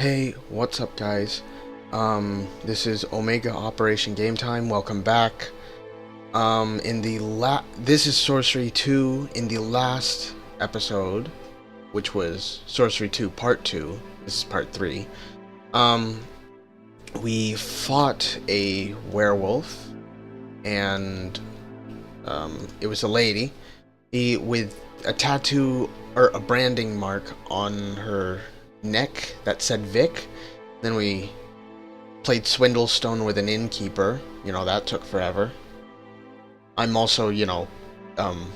Hey, what's up guys? This is Omega Operation Game Time. Welcome back. This is Sorcery 2. In the last episode, which was Sorcery 2 Part 2, this is Part 3. We fought a werewolf, and it was a lady with a tattoo or a branding mark on her neck that said Vic. Then we played Swindlestone with an innkeeper. That took forever. I'm also, I'm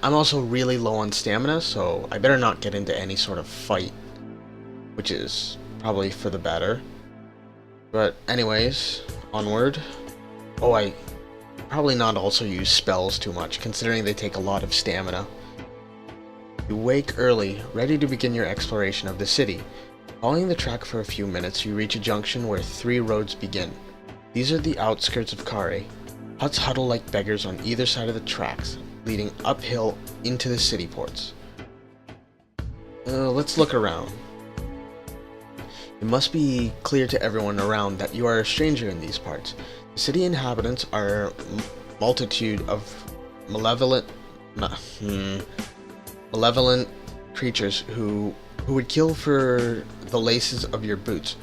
also really low on stamina, so I better not get into any sort of fight, which is probably for the better. But anyways, onward. Oh, I probably not also use spells too much, considering they take a lot of stamina. You wake early, ready to begin your exploration of the city. Following the track for a few minutes, you reach a junction where 3 roads begin. These are the outskirts of Kari. Huts huddle like beggars on either side of the tracks, leading uphill into the city ports. Let's look around. It must be clear to everyone around that you are a stranger in these parts. The city inhabitants are a multitude of malevolent creatures who would kill for the laces of your boots.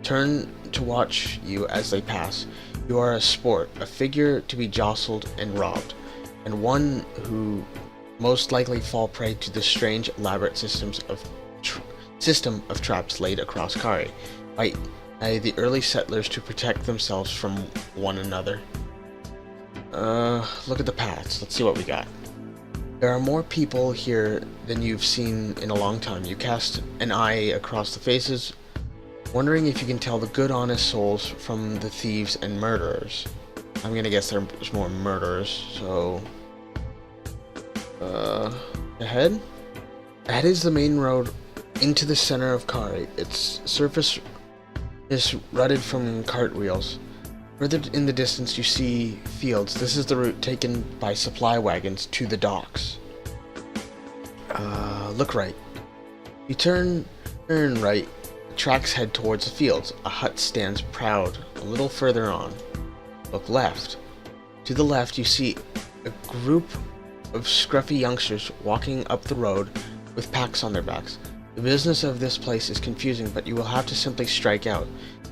Turn to watch you as they pass. You are a sport, a figure to be jostled and robbed, and one who most likely fall prey to the strange, elaborate system of traps laid across Kari by the early settlers to protect themselves from one another. Look at the paths. Let's see what we got. There are more people here than you've seen in a long time. You cast an eye across the faces, wondering if you can tell the good, honest souls from the thieves and murderers. I'm gonna guess there's more murderers, so... ahead? Ahead is the main road into the center of Kari. Its surface is rutted from cartwheels. Further in the distance you see fields. This is the route taken by supply wagons to the docks. Look right. You turn right. The tracks head towards the fields. A hut stands proud a little further on. Look left. To the left you see a group of scruffy youngsters walking up the road with packs on their backs. The business of this place is confusing, but you will have to simply strike out.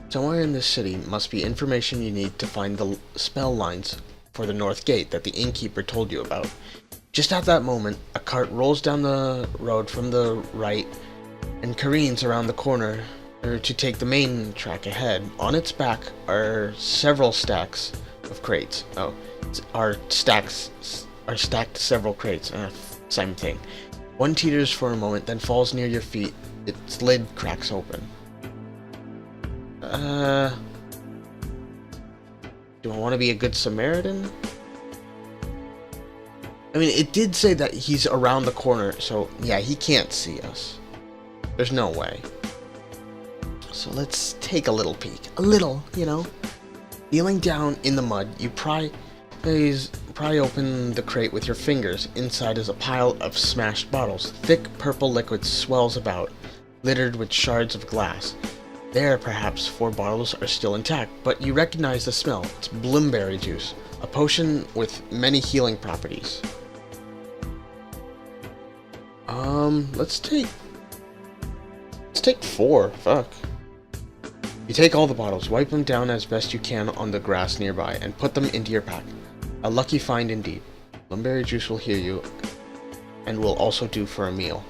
Somewhere in this city must be information you need to find the spell lines for the north gate that the innkeeper told you about. Just at that moment, a cart rolls down the road from the right and careens around the corner to take the main track ahead. On its back are several stacks of crates. Are stacked several crates. Same thing. One teeters for a moment, then falls near your feet. Its lid cracks open. Do I want to be a good Samaritan? I mean, it did say that he's around the corner, so yeah, he can't see us. There's no way. So let's take a little peek. A little, Kneeling down in the mud, you pry open the crate with your fingers. Inside is a pile of smashed bottles. Thick purple liquid swells about, littered with shards of glass. There, perhaps 4 bottles are still intact, but you recognize the smell. It's bloomberry juice, a potion with many healing properties. Let's take 4. Fuck. You take all the bottles, wipe them down as best you can on the grass nearby, and put them into your pack. A lucky find indeed. Bloomberry juice will heal you, and will also do for a meal.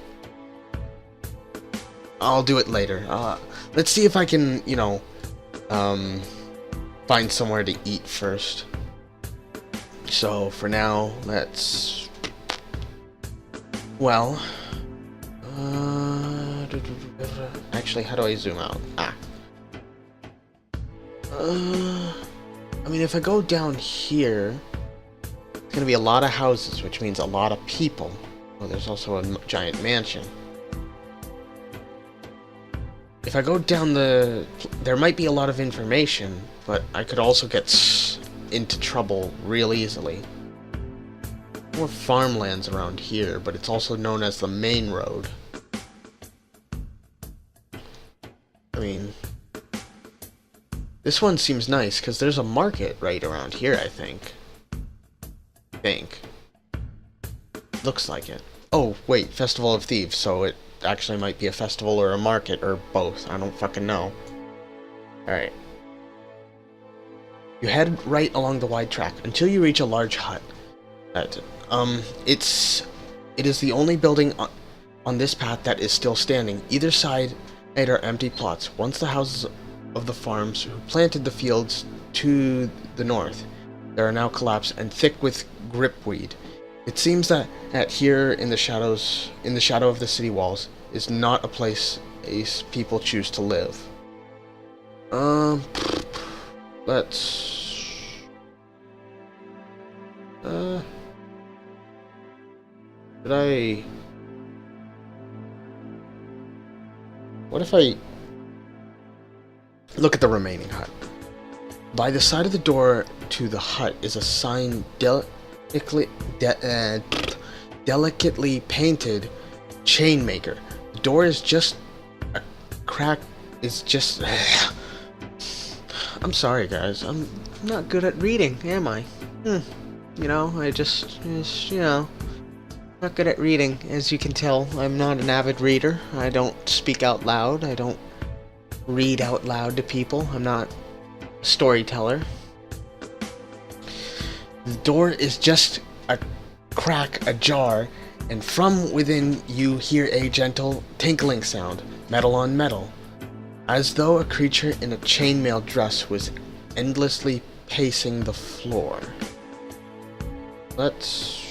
I'll do it later. Let's see if I can, find somewhere to eat first. So, for now, let's... Well... Actually, how do I zoom out? I mean, if I go down here... It's gonna be a lot of houses, which means a lot of people. Oh, there's also a giant mansion. If I go down there might be a lot of information, but I could also get into trouble real easily. More farmlands around here, but it's also known as the main road. mean, this one seems nice because there's a market right around here, I think. Looks like it. Oh, wait, Festival of Thieves, so it actually might be a festival or a market or both. I don't fucking know. Alright. You head right along the wide track until you reach a large hut. It is the only building on this path that is still standing. Either side are empty plots. Once the houses of the farms who planted the fields to the north. They are now collapsed and thick with gripweed. It seems that here in the shadow of the city walls, is not a place people choose to live. Let's... Did I... What if I... Look at the remaining hut. By the side of the door to the hut is a sign delicately painted chainmaker. The door is just a crack. Is just. I'm sorry, guys. I'm not good at reading, am I? You know, I just you know, not good at reading. As you can tell, I'm not an avid reader. I don't speak out loud. I don't read out loud to people. I'm not a storyteller. The door is just a crack ajar, and from within you hear a gentle tinkling sound, metal on metal, as though a creature in a chainmail dress was endlessly pacing the floor. Let's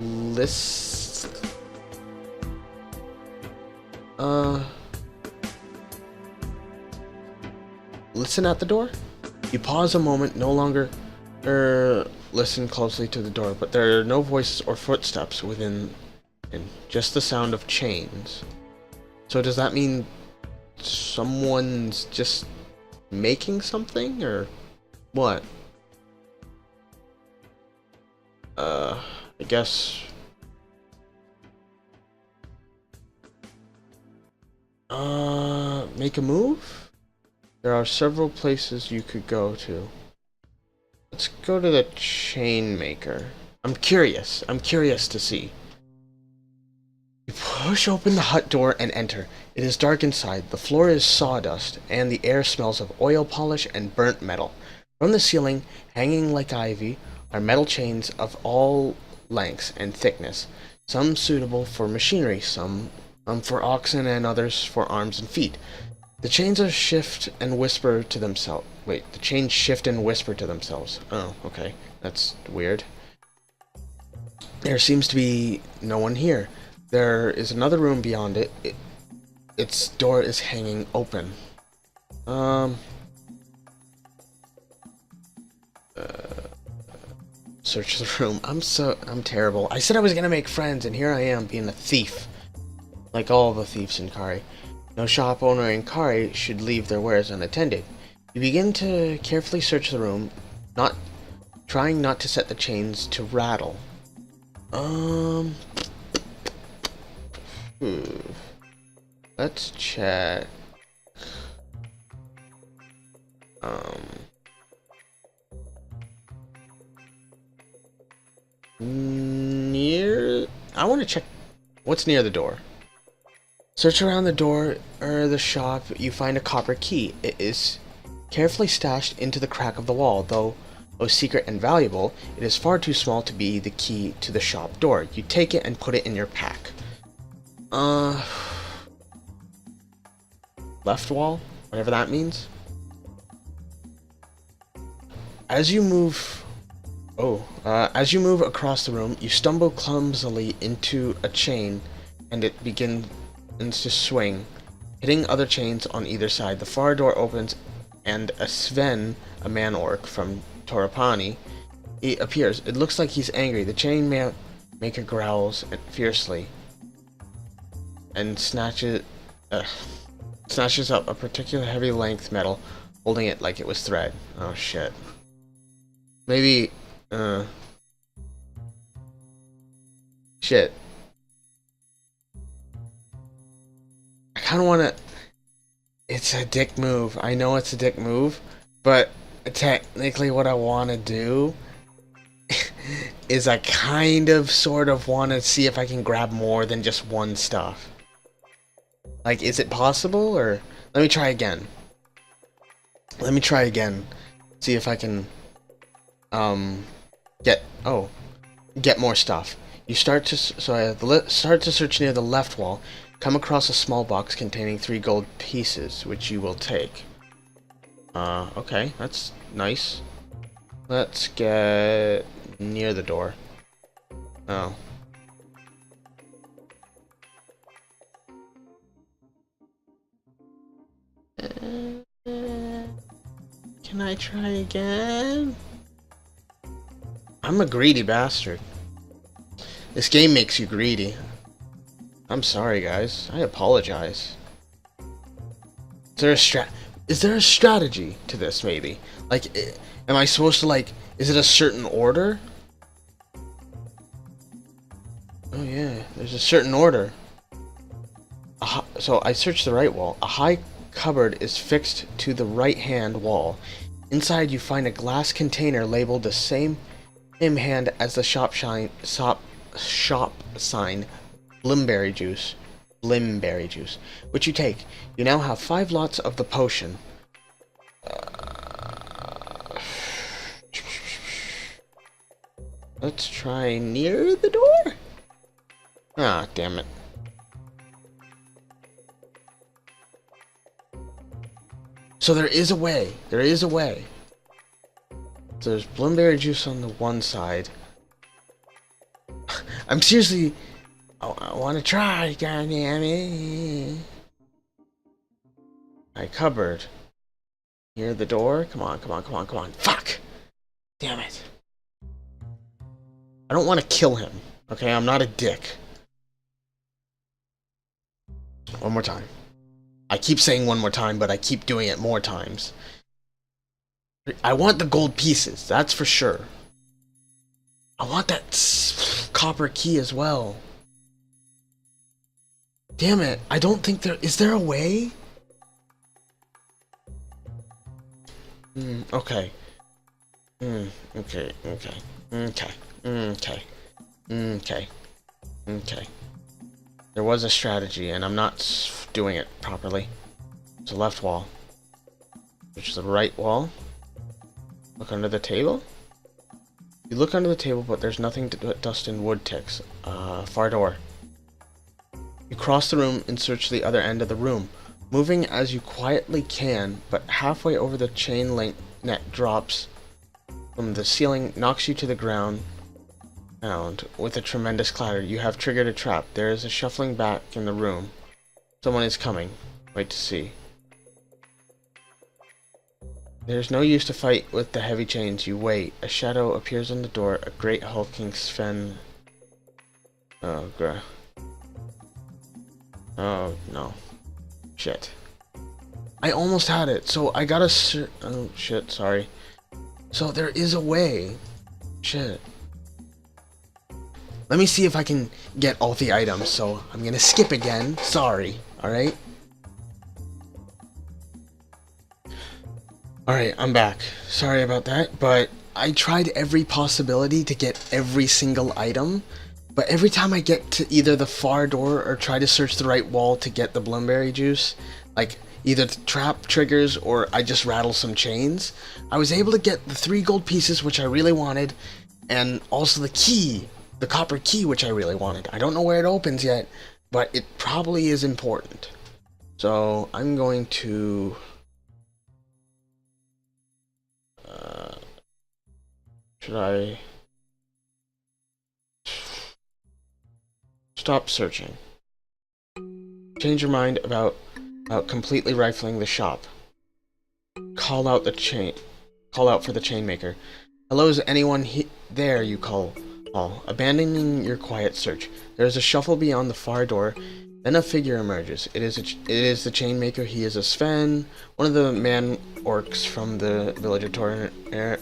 listen. Listen at the door? You pause a moment, no longer listen closely to the door, but there are no voices or footsteps within, and just the sound of chains. So does that mean someone's just making something, or what? I guess... make a move? There are several places you could go to. Let's go to the chainmaker. I'm curious to see. You push open the hut door and enter. It is dark inside. The floor is sawdust, and the air smells of oil polish and burnt metal. From the ceiling, hanging like ivy, are metal chains of all lengths and thickness, some suitable for machinery, some for oxen, and others for arms and feet. The chains shift and whisper to themselves. Wait, the chains shift and whisper to themselves. Oh, okay. That's weird. There seems to be no one here. There is another room beyond it. Its door is hanging open. Search the room. I'm terrible. I said I was gonna make friends, and here I am being a thief. Like all the thieves in Kari. No shop owner in Kari should leave their wares unattended. You begin to carefully search the room, trying not to set the chains to rattle. Let's check. I want to check what's near the door. Search around the door or the shop. You find a copper key. It is carefully stashed into the crack of the wall. Though secret and valuable, it is far too small to be the key to the shop door. You take it and put it in your pack. Left wall? Whatever that means. As you move across the room, you stumble clumsily into a chain, and it begins to swing, hitting other chains on either side. The far door opens, and a Sven, a man-orc from Torapani, he appears. It looks like he's angry. The chain maker growls fiercely and snatches up a particular heavy length metal, holding it like it was thread. Oh shit. Maybe, shit. kind of want to. It's a dick move. I know it's a dick move, but technically, what I want to do is I kind of, sort of want to see if I can grab more than just one stuff. Like, is it possible, or let me try again. Let me try again. See if I can, get more stuff. You start to start to search near the left wall. Come across a small box containing 3 gold pieces, which you will take. Okay, that's nice. Let's get near the door. Oh. Can I try again? I'm a greedy bastard. This game makes you greedy. I'm sorry, guys. I apologize. Is there a strategy to this, maybe? Like, am I supposed to, like, is it a certain order? Oh yeah, there's a certain order. So I searched the right wall. A high cupboard is fixed to the right-hand wall. Inside you find a glass container labeled the same hand as the shop sign, Blimberry juice, which you take. You now have 5 lots of the potion. Let's try near the door. Ah, damn it. So there is a way. There is a way. There's Blimberry juice on the one side. I'm seriously... I want to try, goddammit. My cupboard. Near the door? Come on, come on, come on, come on. Fuck! Damn it. I don't want to kill him. Okay, I'm not a dick. One more time. I keep saying one more time, but I keep doing it more times. I want the gold pieces, that's for sure. I want that copper key as well. Damn it, I don't think there... Is there a way? Okay. Okay. There was a strategy, and I'm not doing it properly. It's the left wall. Which is the right wall. Look under the table. You look under the table, but there's nothing but dust and wood ticks. Far door. You cross the room and search the other end of the room, moving as you quietly can, but halfway over the chain link net drops from the ceiling, knocks you to the ground with a tremendous clatter. You have triggered a trap. There is a shuffling back in the room. Someone is coming. Wait to see. There's no use to fight with the heavy chains. You wait. A shadow appears on the door. A great hulking Sven. Oh, bruh. Oh, no. Shit. I almost had it, so I gotta oh, shit, sorry. So there is a way. Shit. Let me see if I can get all the items, so I'm gonna skip again. Sorry, alright? Alright, I'm back. Sorry about that, but I tried every possibility to get every single item. But every time I get to either the far door or try to search the right wall to get the Blimberry juice, like either the trap triggers or I just rattle some chains, I was able to get the 3 gold pieces, which I really wanted, and also the key, the copper key, which I really wanted. I don't know where it opens yet, but it probably is important. So I'm going to... should I... Stop searching. Change your mind about completely rifling the shop. Call out for the chain maker. Hello, is anyone there? You call. Abandoning your quiet search. There is a shuffle beyond the far door. Then a figure emerges. It is the chain maker. He is a Sven, one of the man orcs from the village of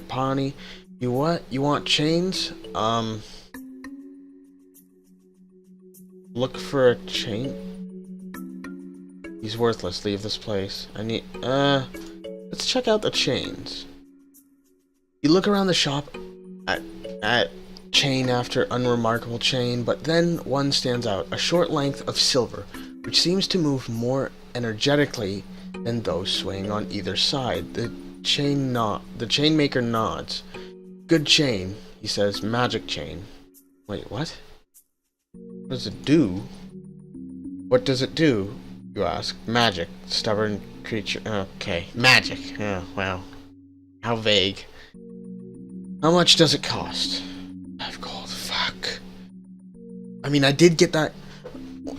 Pawnee. You what? You want chains? Look for a chain. He's worthless. Leave this place. I need... let's check out the chains. You look around the shop at chain after unremarkable chain, but then one stands out. A short length of silver, which seems to move more energetically than those swaying on either side. The chainmaker nods. Good chain, he says. Magic chain. Wait, what? What does it do? What does it do? You ask. Magic. Stubborn creature. Okay. Magic. Oh, wow. How vague. How much does it cost? 5 gold. Fuck. I mean, I did get that.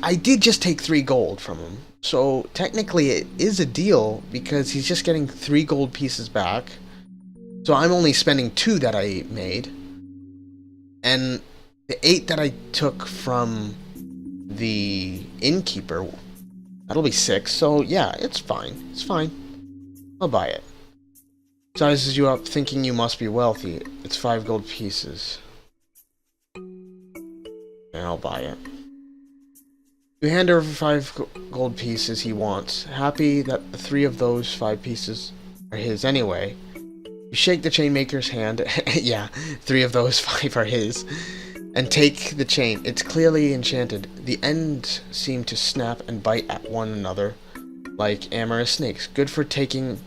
I did just take 3 gold from him. So, technically, it is a deal because he's just getting 3 gold pieces back. So, I'm only spending 2 that I made. And the 8 that I took from the innkeeper, that'll be 6. So, yeah, it's fine. It's fine. I'll buy it. Sizes you up, thinking you must be wealthy. It's 5 gold pieces. And I'll buy it. You hand over 5 gold pieces he wants, happy that the 3 of those 5 pieces are his anyway. You shake the chainmaker's hand. Yeah, 3 of those 5 are his. And take the chain. It's clearly enchanted. The ends seem to snap and bite at one another like amorous snakes. Good for taking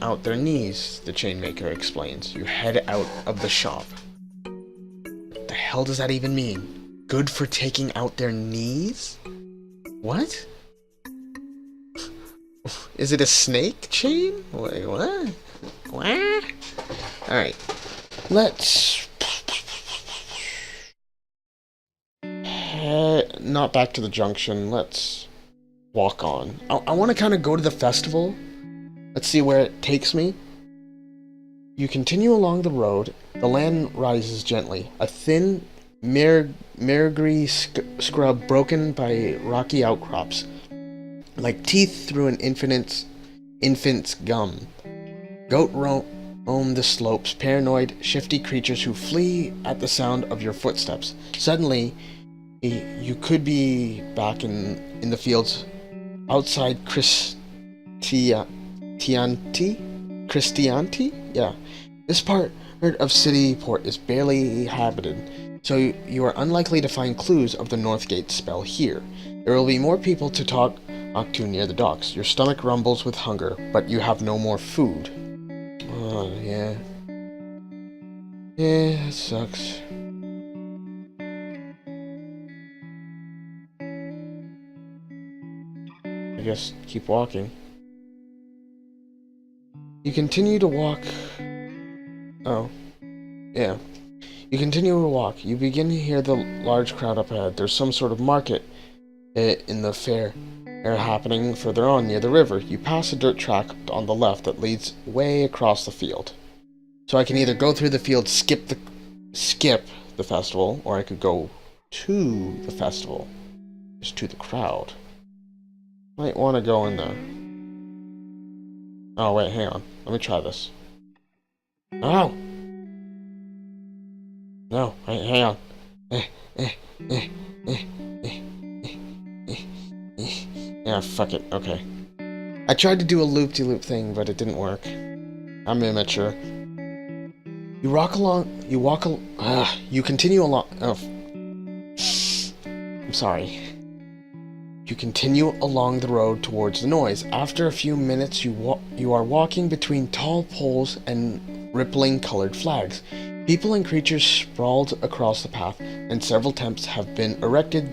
out their knees, the chainmaker explains. You head out of the shop. What the hell does that even mean? Good for taking out their knees? What? Is it a snake chain? Wait, what? What? Alright. Let's... not back to the junction. Let's walk on. I want to kind of go to the festival. Let's see where it takes me. You continue along the road. The land rises gently. A thin, miragry scrub broken by rocky outcrops, like teeth through an infant's gum. Goat roam the slopes, paranoid, shifty creatures who flee at the sound of your footsteps. Suddenly, you could be back in the fields outside Christianti? Yeah. This part of City Port is barely inhabited, so you are unlikely to find clues of the Northgate spell here. There will be more people to talk to near the docks. Your stomach rumbles with hunger, but you have no more food. Oh, yeah. Yeah, that sucks. I guess keep walking. You continue to walk. Oh. Yeah. You continue to walk. You begin to hear the large crowd up ahead. There's some sort of market in the fair happening further on near the river. You pass a dirt track on the left that leads way across the field. So I can either go through the field, skip the festival, or I could go to the festival. Just to the crowd. Might want to go in there. Oh, wait, hang on. Let me try this. Oh! No, wait, hang on. Yeah, fuck it. Okay. I tried to do a loop-de-loop thing, but it didn't work. I'm immature. You continue along... Oh. I'm sorry. You continue along the road towards the noise. After a few minutes, you are walking between tall poles and rippling colored flags. People and creatures sprawled across the path, and several tents have been erected,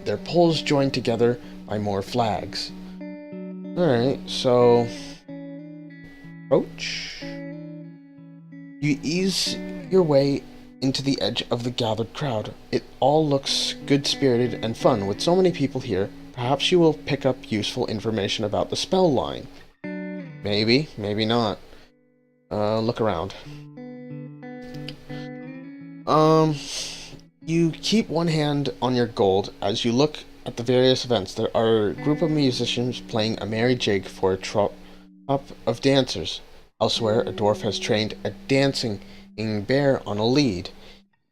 their poles joined together by more flags. Alright, so... approach. You ease your way into the edge of the gathered crowd. It all looks good-spirited and fun. With so many people here, perhaps you will pick up useful information about the spell line. Maybe, maybe not. Look around. You keep one hand on your gold as you look at the various events. There are a group of musicians playing a merry jig for a troop of dancers. Elsewhere, a dwarf has trained a dancing bear on a lead.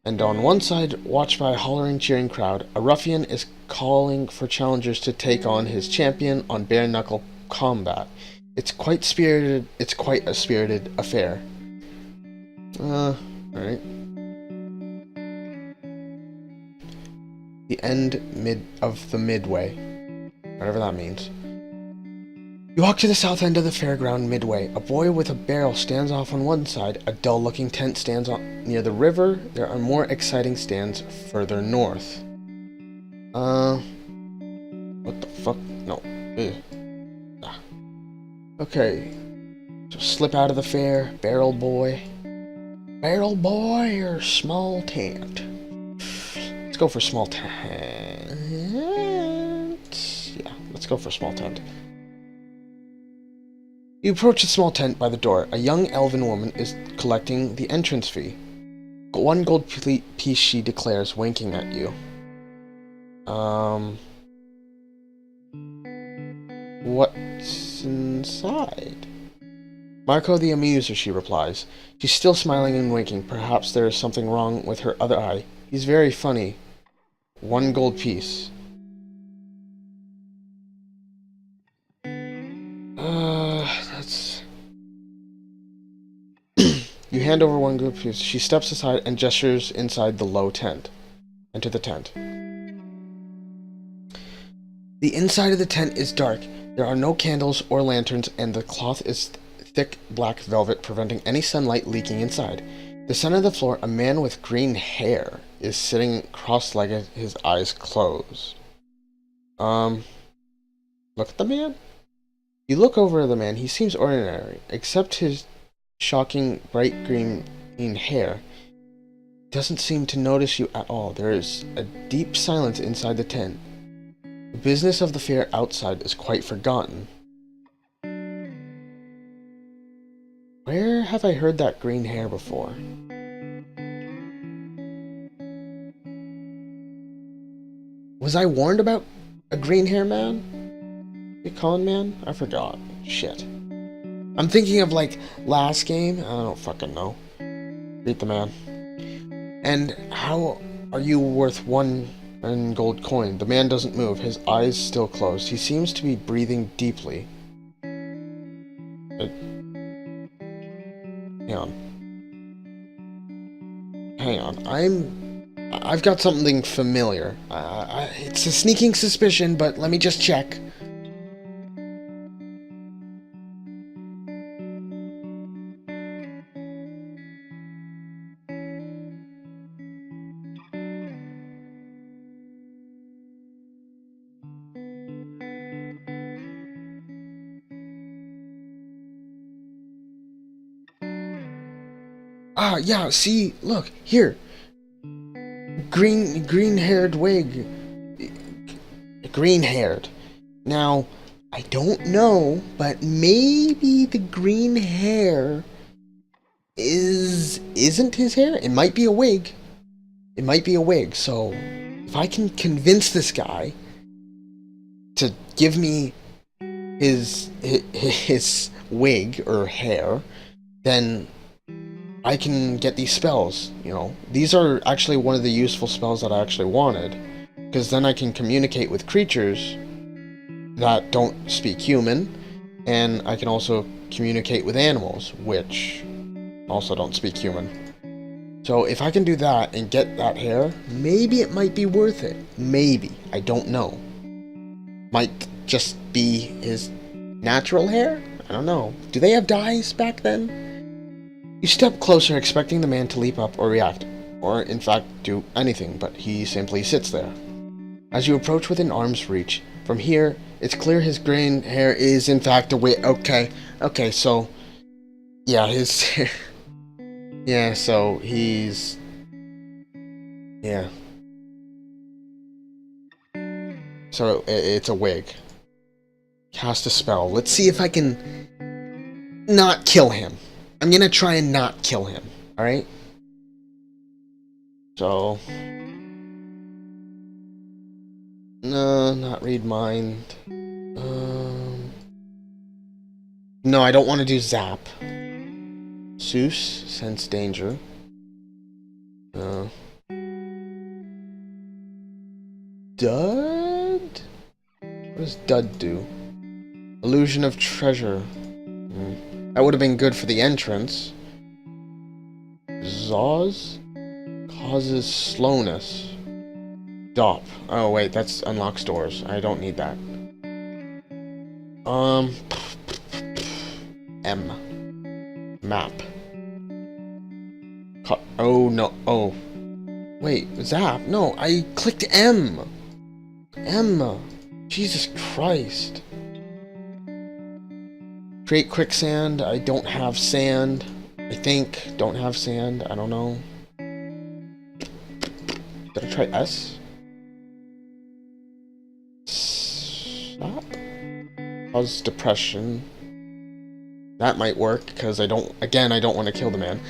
And on one side, watched by a hollering, cheering crowd, a ruffian is calling for challengers to take on his champion on bare-knuckle combat. It's quite spirited. It's quite a spirited affair. Alright. The end of the midway. Whatever that means. You walk to the south end of the fairground midway. A boy with a barrel stands off on one side. A dull-looking tent stands near the river. There are more exciting stands further north. What the fuck? No. Ugh. Ah. Okay. Just slip out of the fair. Barrel boy. Barrel boy or small tent? Let's go for small tent. Yeah, let's go for small tent. You approach a small tent by the door. A young elven woman is collecting the entrance fee. 1 gold piece, she declares, winking at you. What's inside? Marco the Amuser, she replies. She's still smiling and winking. Perhaps there is something wrong with her other eye. He's very funny. 1 gold piece. That's... You hand over 1 gold piece. She steps aside and gestures inside the low tent. Enter the tent. The inside of the tent is dark. There are no candles or lanterns, and the cloth is thick black velvet, preventing any sunlight leaking inside. The center of the floor, a man with green hair is sitting cross-legged, his eyes closed. Look at the man? You look over the man. He seems ordinary, except his shocking bright green hair. He doesn't seem to notice you at all. There is a deep silence inside the tent. The business of the fair outside is quite forgotten. Where have I heard that green hair before? Was I warned about a green hair man? A con man? I forgot. Shit. I'm thinking of, like, last game. I don't fucking know. Beat the man. And how are you worth 1 gold coin? The man doesn't move. His eyes still closed. He seems to be breathing deeply. Hang on. I've got something familiar. It's a sneaking suspicion, but let me just check. Ah, yeah, see, look, here. Green-haired wig. Green-haired. Now, I don't know, but maybe the green hair isn't his hair. It might be a wig. It might be a wig, so if I can convince this guy to give me his wig or hair, then I can get these spells, you know. These are actually one of the useful spells that I actually wanted, because then I can communicate with creatures that don't speak human, and I can also communicate with animals, which also don't speak human. So if I can do that and get that hair, maybe it might be worth it. Maybe. I don't know. Might just be his natural hair? I don't know. Do they have dyes back then? You step closer, expecting the man to leap up or react, or in fact do anything, but he simply sits there. As you approach within arm's reach, from here, it's clear his green hair is in fact a wig. Okay, so, yeah, his hair. Yeah, so he's. Yeah. So it's a wig. Cast a spell. Let's see if I can not kill him. I'm gonna try and not kill him, alright? So... No, not read mind. No, I don't want to do zap. Zeus, sense danger. Dud? What does dud do? Illusion of treasure. That would have been good for the entrance. Zaws? Causes slowness. Dop. Oh wait, that's unlocks doors. I don't need that. M. Map. Oh no. Oh. Wait, zap. No, I clicked M. M. Jesus Christ. Create quicksand. I don't have sand. I think. Don't have sand. I don't know. Did I try S? Stop. Cause depression. That might work, because I don't want to kill the man.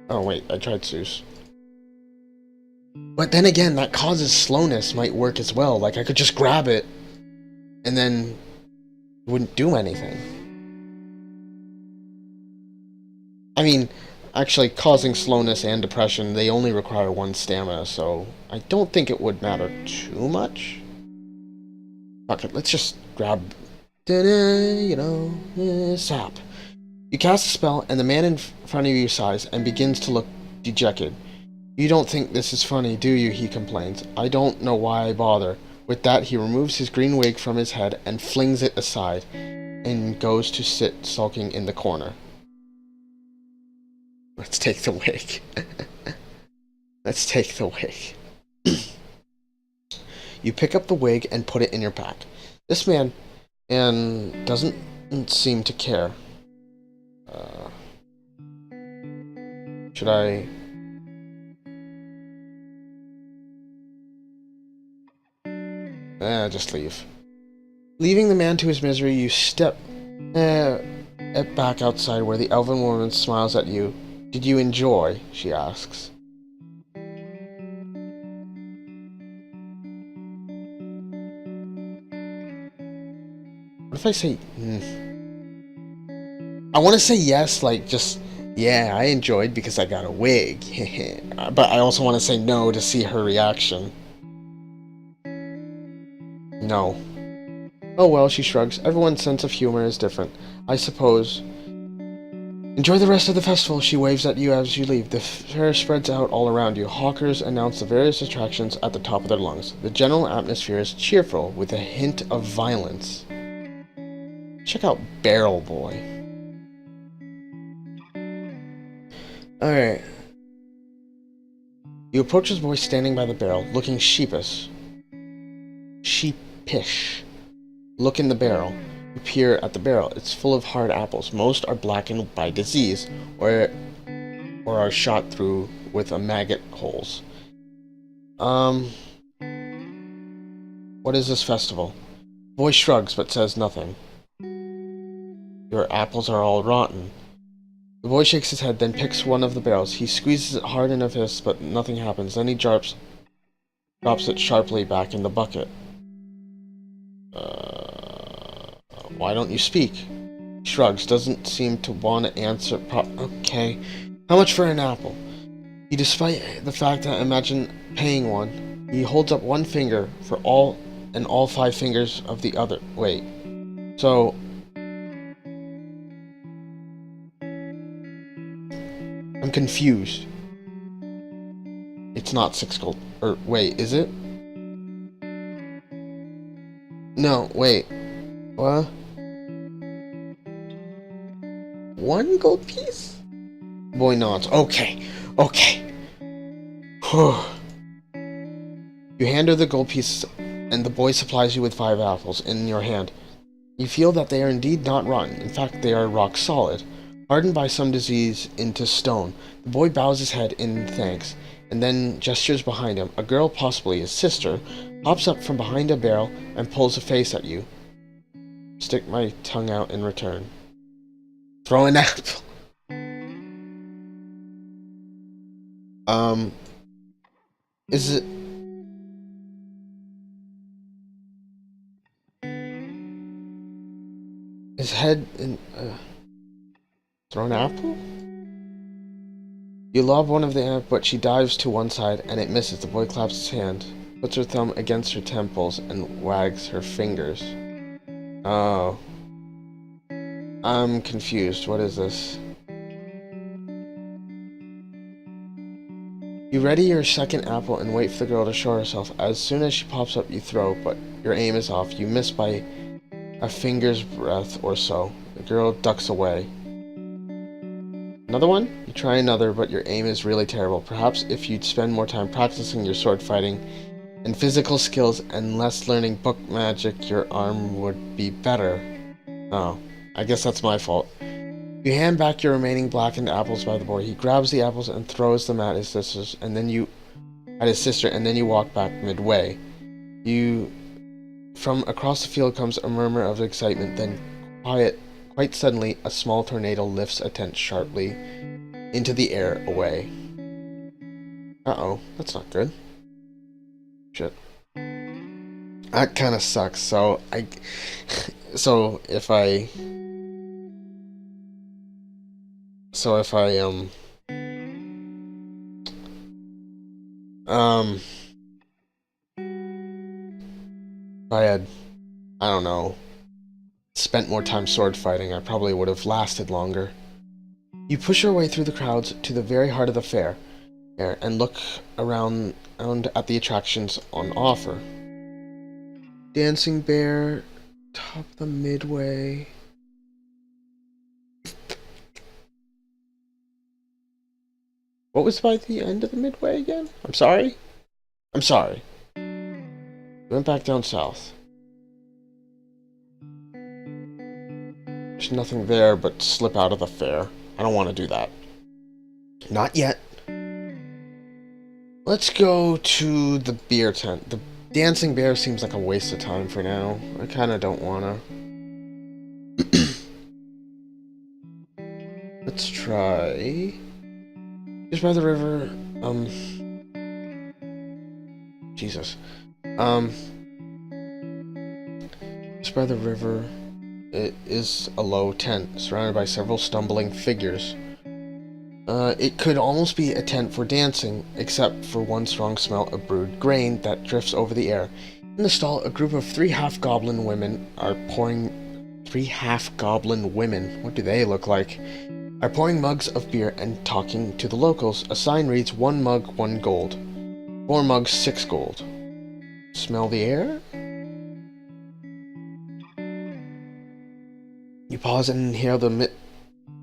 Oh wait, I tried Zeus. But then again, that causes slowness might work as well. Like, I could just grab it, and then it wouldn't do anything. I mean, actually, causing slowness and depression, they only require 1 stamina, so I don't think it would matter too much. Fuck it, let's just grab, sap. You cast a spell, and the man in front of you sighs and begins to look dejected. You don't think this is funny, do you? He complains. I don't know why I bother. With that, he removes his green wig from his head and flings it aside, and goes to sit sulking in the corner. Let's take the wig. Let's take the wig. You pick up the wig and put it in your pack. This man doesn't seem to care. Should I... just leave. Leaving the man to his misery, you step back outside where the elven woman smiles at you. Did you enjoy? She asks. What if I say... I want to say yes, like, just... Yeah, I enjoyed because I got a wig. But I also want to say no to see her reaction. No. Oh well, she shrugs. Everyone's sense of humor is different, I suppose. Enjoy the rest of the festival, she waves at you as you leave. The fair spreads out all around you. Hawkers announce the various attractions at the top of their lungs. The general atmosphere is cheerful, with a hint of violence. Check out Barrel Boy. Alright. You approach this boy standing by the barrel, looking sheepish. Look in the barrel. You peer at the barrel. It's full of hard apples. Most are blackened by disease, or are shot through with maggot holes. What is this festival? Boy shrugs, but says nothing. Your apples are all rotten. The boy shakes his head, then picks one of the barrels. He squeezes it hard in a fist, but nothing happens. Then he drops it sharply back in the bucket. Why don't you speak? He shrugs, doesn't seem to want to answer. Okay. How much for an apple? Despite the fact that I imagine paying one, he holds up one finger for all 5 fingers of the other. Wait. So... I'm confused. It's not 6 gold. Or, wait, is it? No, wait. What? 1 gold piece? Boy nods. Okay. Whew. You hand her the gold piece, and the boy supplies you with 5 apples in your hand. You feel that they are indeed not rotten. In fact, they are rock solid, hardened by some disease into stone. The boy bows his head in thanks, and then gestures behind him. A girl, possibly his sister, hops up from behind a barrel and pulls a face at you. Stick my tongue out in return. Throw an apple. Is it... His head in... Throw an apple? You lob one of the ant, but she dives to one side, and it misses. The boy claps his hand. puts her thumb against her temples and wags her fingers. Oh. I'm confused. What is this? You ready your second apple and wait for the girl to show herself. As soon as she pops up, you throw, but your aim is off. You miss by a finger's breadth or so. The girl ducks away. Another one? You try another, but your aim is really terrible. Perhaps if you'd spend more time practicing your sword fighting and physical skills and less learning book magic, your arm would be better. Oh, I guess that's my fault. You hand back your remaining blackened apples by the boy. He grabs the apples and throws them at his sisters, and then you walk back midway. From across the field comes a murmur of excitement, then quite suddenly, a small tornado lifts a tent sharply into the air away. Uh-oh, that's not good. Shit. That kind of sucks. So if I had, I don't know, spent more time sword fighting, I probably would have lasted longer. You push your way through the crowds to the very heart of the fair and look around at the attractions on offer. Dancing Bear, top the midway. What was by the end of the midway again? I'm sorry. Went back down south. There's nothing there but slip out of the fair. I don't want to do that. Not yet. Let's go to the beer tent. The Dancing Bear seems like a waste of time for now. I kind of don't want to. Let's try... Just by the river, Jesus. Just by the river, it is a low tent, surrounded by several stumbling figures. It could almost be a tent for dancing, except for one strong smell of brewed grain that drifts over the air. In the stall, a group of three half-goblin women are pouring... Three half-goblin women? What do they look like? Are pouring mugs of beer and talking to the locals. A sign reads, 1 mug, 1 gold. 4 mugs, 6 gold. Smell the air? You pause and inhale the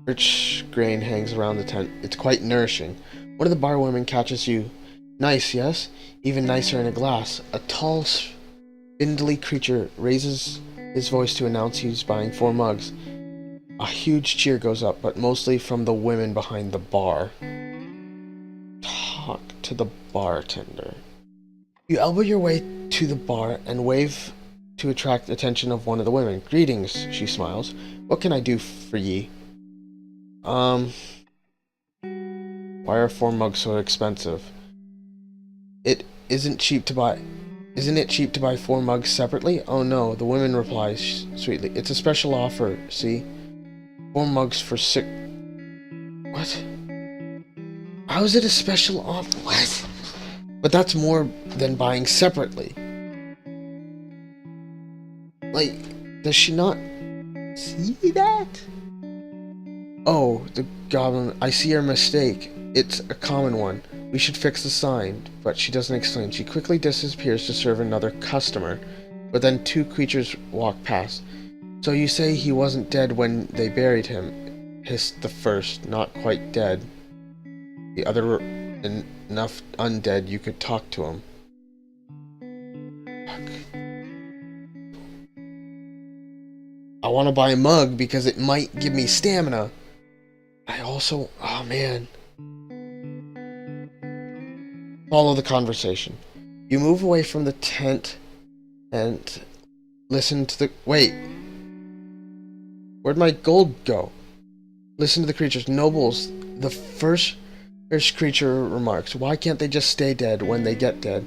rich grain hangs around the tent. It's quite nourishing. One of the bar women catches you. Nice, yes? Even nicer in a glass. A tall, spindly creature raises his voice to announce he's buying 4 mugs. A huge cheer goes up, but mostly from the women behind the bar. Talk to the bartender. You elbow your way to the bar and wave to attract the attention of one of the women. Greetings, she smiles. What can I do for ye? Why are 4 mugs so expensive? Isn't it cheap to buy 4 mugs separately? Oh no, the woman replies sweetly. It's a special offer, see? 4 mugs for 6... What? How is it a special offer? What? But that's more than buying separately. Like, does she not see that? Oh, the goblin... I see her mistake. It's a common one. We should fix the sign. But she doesn't explain. She quickly disappears to serve another customer. But then 2 creatures walk past. So you say he wasn't dead when they buried him? Hissed the first, not quite dead. The other were enough undead you could talk to him. Fuck. I want to buy a mug because it might give me stamina. I also... Oh man. Follow the conversation. You move away from the tent and listen to the... Wait. Where'd my gold go? Listen to the creatures. Nobles, the first creature remarks, why can't they just stay dead when they get dead?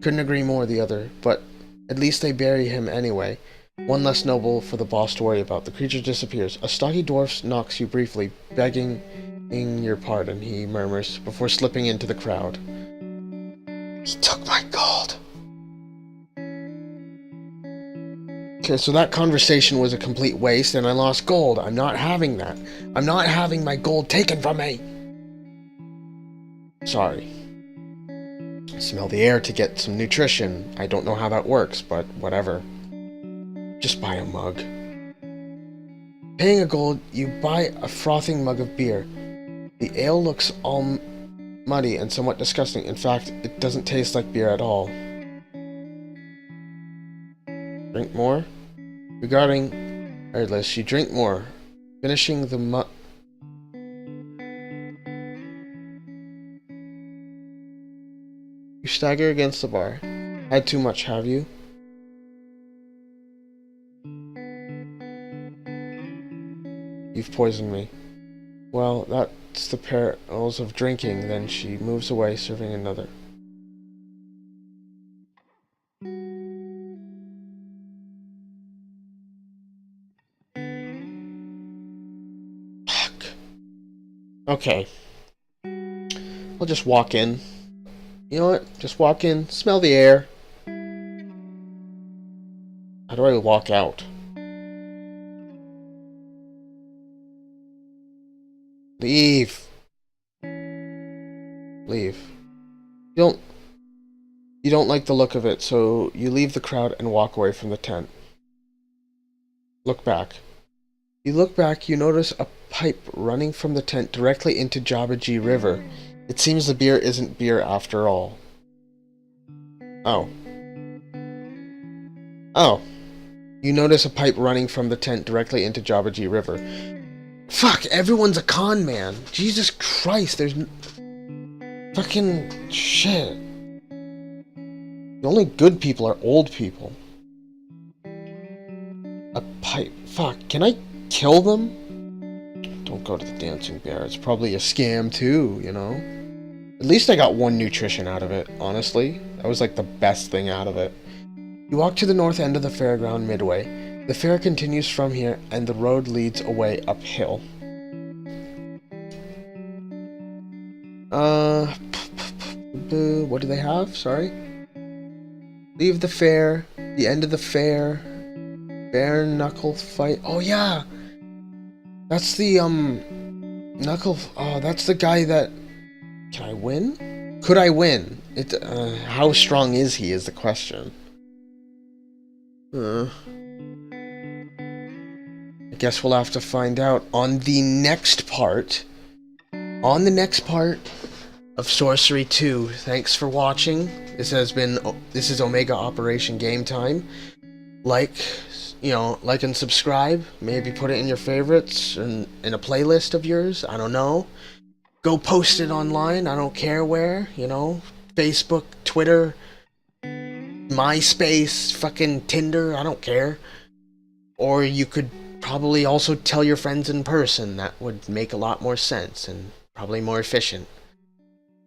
Couldn't agree more, the other, but at least they bury him anyway. One less noble for the boss to worry about. The creature disappears. A stocky dwarf knocks you briefly, begging your pardon, he murmurs, before slipping into the crowd. He took my gold. Okay, so that conversation was a complete waste and I lost gold. I'm not having that. I'm not having my gold taken from me. Sorry. Smell the air to get some nutrition. I don't know how that works, but whatever. Just buy a mug. Paying a gold, you buy a frothing mug of beer. The ale looks all muddy and somewhat disgusting. In fact, it doesn't taste like beer at all. Drink more? Regardless, you drink more, finishing the mug. You stagger against the bar. Had too much, have you? You've poisoned me. Well, that's the perils of drinking. Then she moves away, serving another. Fuck. Okay. I'll just walk in. You know what? Just walk in, smell the air. How do I walk out? Leave. Leave. You don't like the look of it, so you leave the crowd and walk away from the tent. Look back. You look back, you notice a pipe running from the tent directly into Jabaji River. It seems the beer isn't beer after all. Oh. Oh. You notice a pipe running from the tent directly into Jabaji River. Fuck, everyone's a con man. Jesus Christ, there's fucking shit. The only good people are old people. A pipe. Fuck, can I kill them? Don't go to the dancing bear. It's probably a scam too, you know? At least I got one nutrition out of it, honestly. That was like the best thing out of it. You walk to the north end of the fairground midway. The fair continues from here, and the road leads away uphill. What do they have? Sorry? Leave the fair. The end of the fair. Bare knuckle fight. Oh, yeah! That's the, knuckle... Oh, that's the guy that... Can I win? Could I win? How strong is he is the question. I guess we'll have to find out on the next part. On the next part of Sorcery 2. Thanks for watching. This is Omega Operation Game Time. Like and subscribe. Maybe put it in your favorites and in a playlist of yours. I don't know. Go post it online. I don't care where. Facebook, Twitter, MySpace, fucking Tinder. I don't care. Or you could probably also tell your friends in person. That would make a lot more sense and probably more efficient.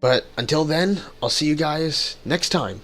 But until then, I'll see you guys next time.